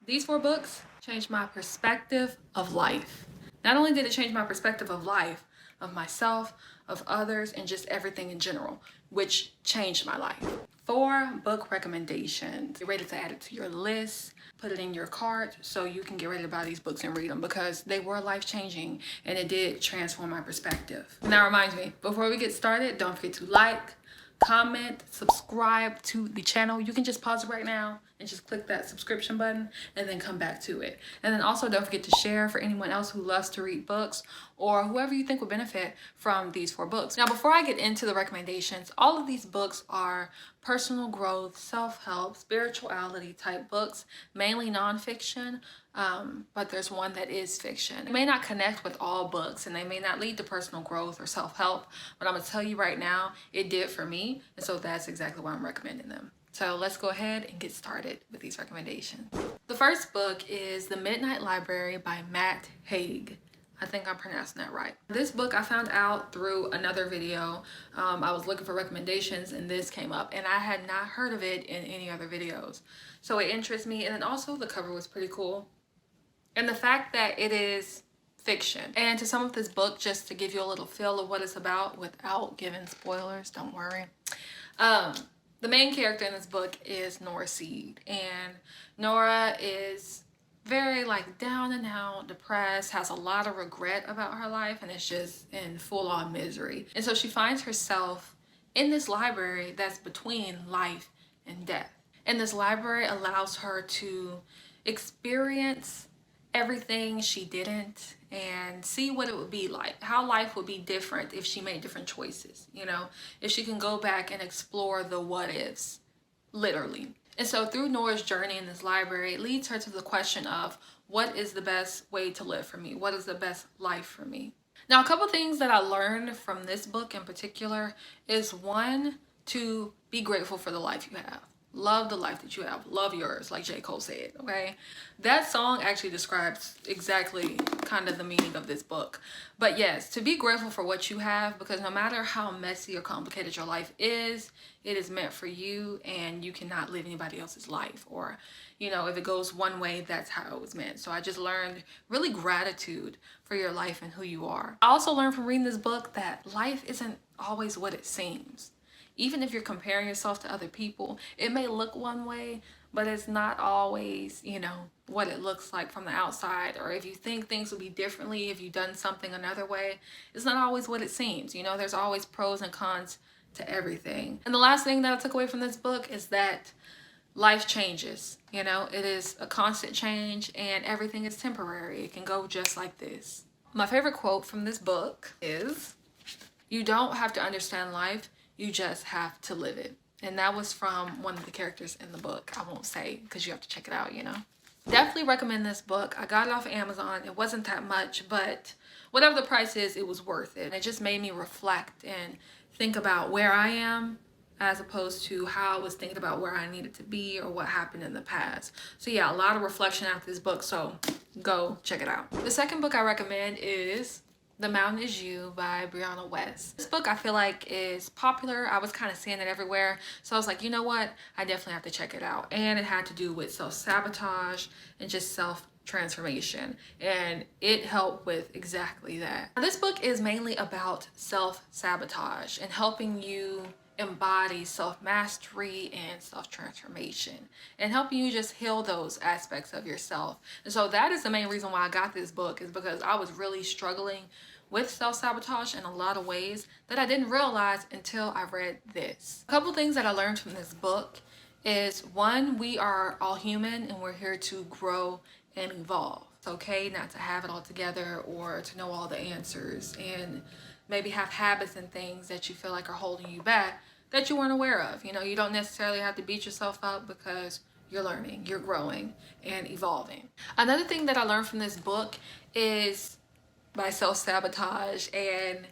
These 4 books changed my perspective of life. Not only did it change my perspective of life, of myself, of others, and just everything in general, which changed my life. 4 book recommendations. Get ready to add it to your list, put it in your cart so you can get ready to buy these books and read them because they were life-changing and it did transform my perspective. And that reminds me, before we get started, don't forget to like, comment, subscribe to the channel. You can just pause it right now and just click that subscription button and then come back to it. And then also don't forget to share for anyone else who loves to read books or whoever you think would benefit from these 4 books. Now, before I get into the recommendations, all of these books are personal growth, self-help, spirituality type books, mainly nonfiction, but there's one that is fiction. It may not connect with all books and they may not lead to personal growth or self-help, but I'm gonna tell you right now, it did for me, and so that's exactly why I'm recommending them. So let's go ahead and get started with these recommendations. The first book is The Midnight Library by Matt Haig. I think I'm pronouncing that right. This book I found out through another video. I was looking for recommendations and this came up and I had not heard of it in any other videos. So it interests me, and then also the cover was pretty cool. And the fact that it is fiction. And to sum up this book, just to give you a little feel of what it's about without giving spoilers, don't worry. The main character in this book is Nora Seed, and Nora is very like down and out, depressed, has a lot of regret about her life, and is just in full-on misery. And so she finds herself in this library that's between life and death. And this library allows her to experience everything she didn't and see what it would be like, how life would be different if she made different choices, you know, if she can go back and explore the what ifs, literally. And so through Nora's journey in this library, it leads her to the question of what is the best way to live for me? What is the best life for me? Now, a couple things that I learned from this book in particular is, one, to be grateful for the life you have. Love the life that you have. Love yours, like J. Cole said, okay? That song actually describes exactly kind of the meaning of this book. But yes, to be grateful for what you have, because no matter how messy or complicated your life is, it is meant for you and you cannot live anybody else's life. Or, you know, if it goes one way, that's how it was meant. So I just learned really gratitude for your life and who you are. I also learned from reading this book that life isn't always what it seems. Even if you're comparing yourself to other people, it may look one way, but it's not always, you know, what it looks like from the outside. Or if you think things would be differently if you've done something another way, it's not always what it seems. You know, there's always pros and cons to everything. And the last thing that I took away from this book is that life changes. You know, it is a constant change and everything is temporary. It can go just like this. My favorite quote from this book is, "You don't have to understand life. You just have to live it." And that was from one of the characters in the book. I won't say because you have to check it out, you know. Definitely recommend this book. I got it off of Amazon. It wasn't that much, but whatever the price is, it was worth it. And it just made me reflect and think about where I am as opposed to how I was thinking about where I needed to be or what happened in the past. So yeah, a lot of reflection after this book, so go check it out. The second book I recommend is The Mountain Is You by Brianna West. This book I feel like is popular. I was kind of seeing it everywhere. So I was like, you know what? I definitely have to check it out. And it had to do with self-sabotage and just self-transformation. And it helped with exactly that. Now, this book is mainly about self-sabotage and helping you embody self-mastery and self-transformation and helping you just heal those aspects of yourself. And so that is the main reason why I got this book, is because I was really struggling with self-sabotage in a lot of ways that I didn't realize until I read this. A couple things that I learned from this book is, one, we are all human and we're here to grow and evolve. It's okay not to have it all together or to know all the answers, and maybe have habits and things that you feel like are holding you back that you weren't aware of. You know, you don't necessarily have to beat yourself up because you're learning, you're growing and evolving. Another thing that I learned from this book is my self-sabotage and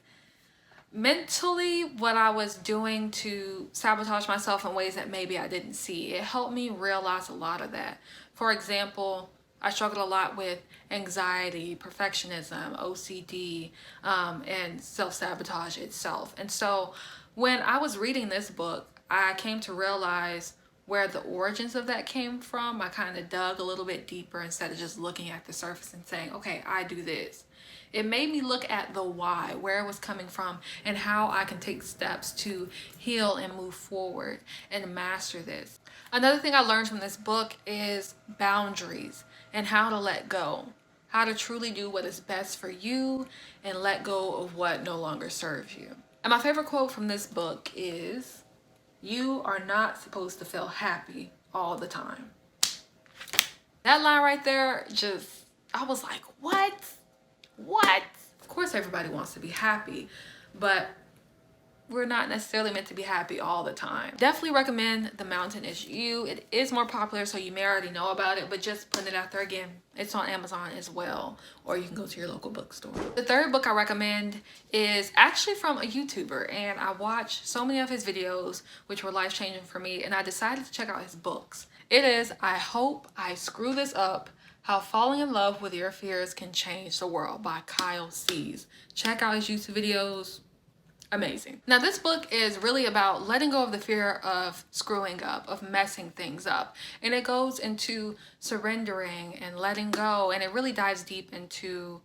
mentally what I was doing to sabotage myself in ways that maybe I didn't see. It helped me realize a lot of that. For example, I struggled a lot with anxiety, perfectionism, OCD, and self-sabotage itself. And so when I was reading this book, I came to realize where the origins of that came from, I kind of dug a little bit deeper instead of just looking at the surface and saying, okay, I do this. It made me look at the why, where it was coming from, and how I can take steps to heal and move forward and master this. Another thing I learned from this book is boundaries and how to let go, how to truly do what is best for you and let go of what no longer serves you. And my favorite quote from this book is, "You are not supposed to feel happy all the time." That line right there, I was like, what? What? Of course everybody wants to be happy, but we're not necessarily meant to be happy all the time. Definitely recommend The Mountain Is You. It is more popular, so you may already know about it, but just putting it out there again. It's on Amazon as well, or you can go to your local bookstore. The third book I recommend is actually from a YouTuber, and I watched so many of his videos, which were life-changing for me, and I decided to check out his books. It is I Hope I Screw This Up: How Falling in Love with Your Fears Can Change the World by Kyle Cease. Check out his YouTube videos. Amazing. Now this book is really about letting go of the fear of screwing up, of messing things up. And it goes into surrendering and letting go. And it really dives deep into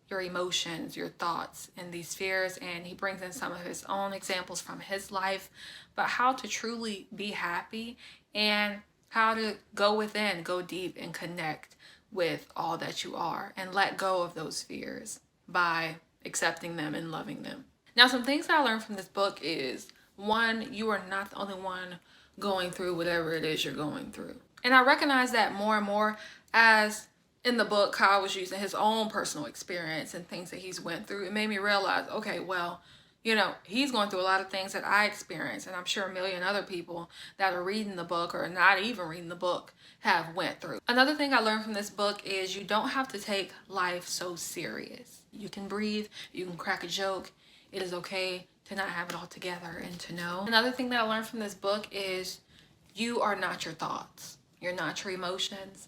your emotions, your thoughts, and these fears. And he brings in some of his own examples from his life, but how to truly be happy and how to go within, go deep, and connect with all that you are and let go of those fears by accepting them and loving them. Now, some things that I learned from this book is, one, you are not the only one going through whatever it is you're going through. And I recognize that more and more as in the book, Kyle was using his own personal experience and things that he's went through. It made me realize, okay, well, you know, he's going through a lot of things that I experienced, and I'm sure a million other people that are reading the book or not even reading the book have went through. Another thing I learned from this book is you don't have to take life so serious. You can breathe, you can crack a joke. It is okay to not have it all together and to know. Another thing that I learned from this book is you are not your thoughts. You're not your emotions.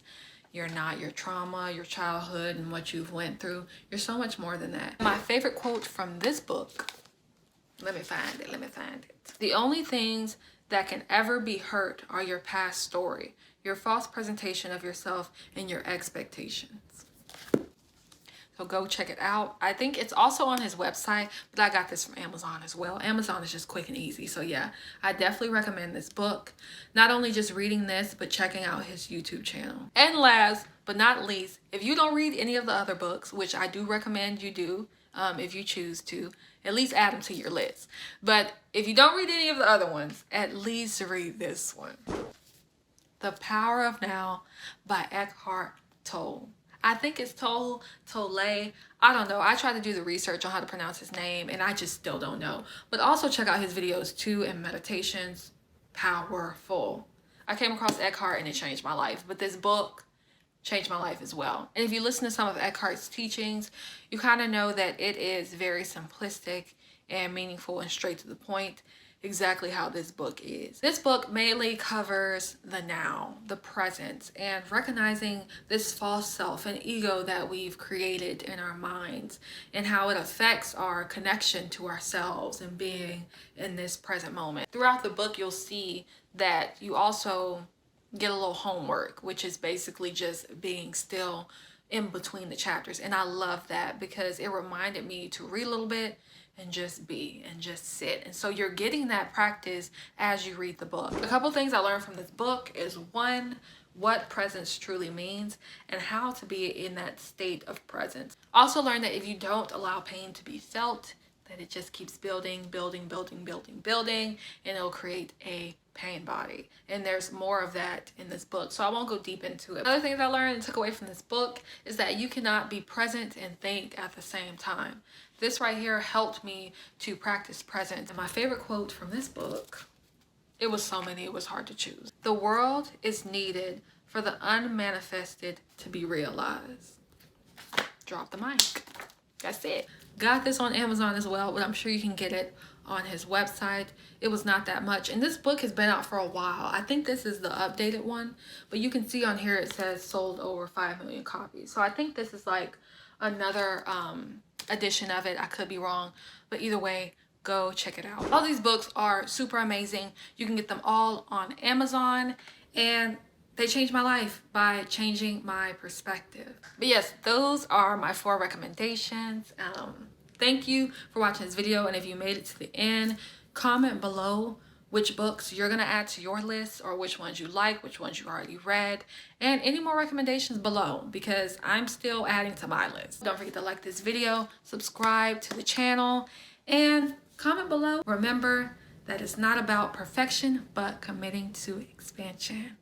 You're not your trauma, your childhood, and what you've went through. You're so much more than that. My favorite quote from this book, let me find it. "The only things that can ever be hurt are your past story, your false presentation of yourself, and your expectations." So go check it out. I think it's also on his website, but I got this from Amazon as well. Amazon is just quick and easy. So yeah, I definitely recommend this book. Not only just reading this, but checking out his YouTube channel. And last but not least, if you don't read any of the other books, which I do recommend you do, if you choose to, at least add them to your list. But if you don't read any of the other ones, at least read this one. The Power of Now by Eckhart Tolle. I think it's Tolle. I don't know. I tried to do the research on how to pronounce his name and I just still don't know. But also check out his videos too and meditations. Powerful. I came across Eckhart and it changed my life. But this book changed my life as well. And if you listen to some of Eckhart's teachings, you kind of know that it is very simplistic and meaningful and straight to the point. Exactly how this book is. This book mainly covers the now, the present, and recognizing this false self and ego that we've created in our minds and how it affects our connection to ourselves and being in this present moment. Throughout the book, you'll see that you also get a little homework, which is basically just being still in between the chapters. And I love that because it reminded me to read a little bit and just be and just sit. And so you're getting that practice as you read the book. A couple things I learned from this book is, one, what presence truly means and how to be in that state of presence. Also learn that if you don't allow pain to be felt, that it just keeps building, and it'll create a pain body. And there's more of that in this book, so I won't go deep into it. Another thing that I learned and took away from this book is that you cannot be present and think at the same time. This right here helped me to practice presence. And my favorite quote from this book, it was so many, it was hard to choose. "The world is needed for the unmanifested to be realized." Drop the mic. That's it. Got this on Amazon as well, but I'm sure you can get it on his website. It was not that much. And this book has been out for a while. I think this is the updated one, but you can see on here it says sold over 5 million copies. So I think this is like another edition of it. I could be wrong, but either way, go check it out. All these books are super amazing. You can get them all on Amazon, and they changed my life by changing my perspective. But yes, those are my 4 recommendations. Thank you for watching this video, and if you made it to the end, comment below which books you're gonna add to your list, or which ones you like, which ones you already read, and any more recommendations below, because I'm still adding to my list. Don't forget to like this video, subscribe to the channel, and comment below. Remember that it's not about perfection, but committing to expansion.